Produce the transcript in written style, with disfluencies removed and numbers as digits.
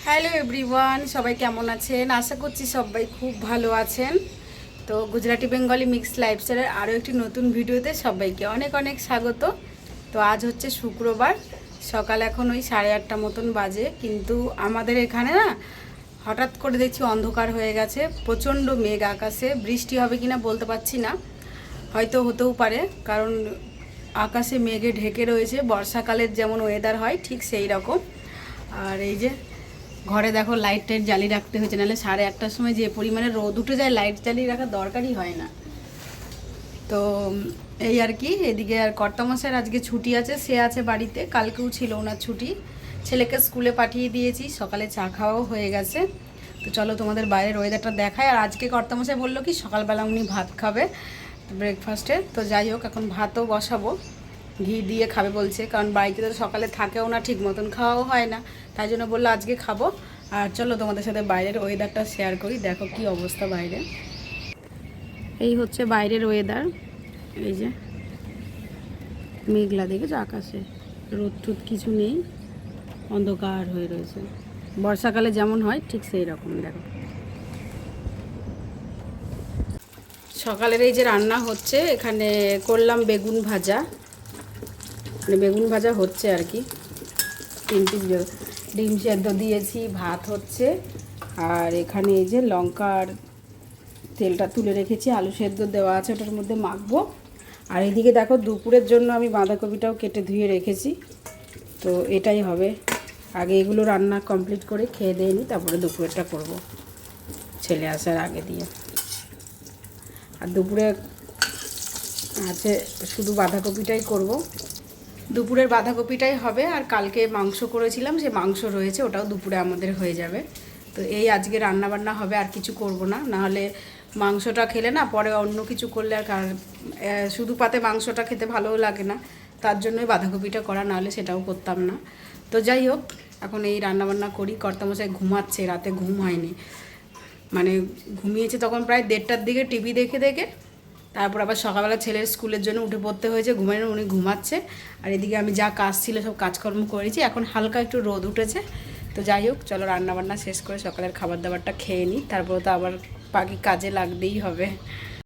Hello everyone, সবাই কেমন আছেন? আশা করছি সবাই খুব ভালো আছেন। তো গুজরাটি বেঙ্গলি মিক্স লাইফস্টাইলের আরও একটি নতুন ভিডিওতে সবাইকে অনেক অনেক স্বাগত। তো আজ হচ্ছে শুক্রবার, সকাল এখন ওই 8:30 মতন বাজে, কিন্তু আমাদের এখানে না হঠাৎ করে দেখছি অন্ধকার হয়ে গেছে, প্রচণ্ড মেঘ আকাশে। বৃষ্টি হবে কিনা বলতে পারছি না, হয়তো হতেও পারে, কারণ আকাশে মেঘে ঢেকে রয়েছে। বর্ষাকালের যেমন ওয়েদার হয় ঠিক সেই রকম। আর এই যে ঘরে দেখো লাইট টাইট জ্বালিয়ে রাখতে হয়েছে, নাহলে 8:30টার সময় যে পরিমাণে রোদ উঠে যায় লাইট জ্বালিয়ে রাখার দরকারই হয় না। তো এই আর কি। এদিকে আর কর্তামশাইয়ের আজকে ছুটি আছে, সে আছে বাড়িতে, কালকেও ছিল ওনার ছুটি। ছেলেকে স্কুলে পাঠিয়ে দিয়েছি, সকালে চা খাওয়াও হয়ে গেছে। তো চলো তোমাদের বাইরের ওয়েদারটা দেখায়। আর আজকে কর্তামশাই বললো কি সকালবেলা উনি ভাত খাবে ব্রেকফাস্টে। তো যাই হোক, এখন ভাতও বসাবো, ঘি দিয়ে খাবে বলছে, কারণ বাড়িতে তো সকালে থাকেও না, ঠিক মতন খাওয়াও হয় না, তাই জন্য বললো আজকে খাবো। আর চলো তোমাদের সাথে বাইরের ওয়েদারটা শেয়ার করি। দেখো কি অবস্থা বাইরে। এই হচ্ছে বাইরের ওয়েদার। এই যে মেঘলা দেখেছো আকাশে, রোদ টুদ কিছু নেই, অন্ধকার হয়ে রয়েছে। বর্ষাকালে যেমন হয় ঠিক সেই রকম। দেখো সকালের এই যে রান্না হচ্ছে, এখানে করলাম বেগুন ভাজা, মানে বেগুন ভাজা হচ্ছে আর কি। 3 পিস ডিম সেদ্ধ দিয়েছি, ভাত হচ্ছে। আর এখানে এই যে লঙ্কার তেলটা তুলে রেখেছি, আলু সেদ্ধ দেওয়া আছে, ওটার মধ্যে মাখবো। আর এদিকে দেখো দুপুরের জন্য আমি বাঁধাকপিটাও কেটে ধুয়ে রেখেছি। তো এটাই হবে, আগে এগুলো রান্না কমপ্লিট করে খেয়ে দিয়ে নিই, তারপরে দুপুরেরটা করব ছেলে আসার আগে দিয়ে। আর দুপুরে আছে শুধু বাঁধাকপিটাই করব, দুপুরের বাঁধাকপিটাই হবে। আর কালকে মাংস করেছিলাম, সে মাংস রয়েছে, ওটাও দুপুরে আমাদের হয়ে যাবে। তো এই আজকে রান্না বান্না হবে, আর কিছু করব না। নাহলে মাংসটা খেলে না পরে অন্য কিছু করলে আর শুধু পাতে মাংসটা খেতে ভালোও লাগে না, তার জন্যই বাঁধাকপিটা করা, নাহলে সেটাও করতাম না। তো যাই হোক, এখন এই রান্নাবান্না করি। কর্তামশাই ঘুমাচ্ছে, রাতে ঘুম হয়নি, মানে ঘুমিয়েছে তখন প্রায় 1:30টার দিকে টিভি দেখে দেখে। তারপর আবার সকালবেলা ছেলের স্কুলের জন্য উঠে পড়তে হয়েছে, ঘুমানো, উনি ঘুমাচ্ছে। আর এদিকে আমি যা কাজ ছিল সব কাজকর্ম করেছি, এখন হালকা একটু রোদ উঠেছে। তো যাই হোক, চলো রান্নাবান্না শেষ করে সকালের খাবার দাবারটা খেয়ে নিই, তারপরে তো আবার বাকি কাজে লাগতেই হবে।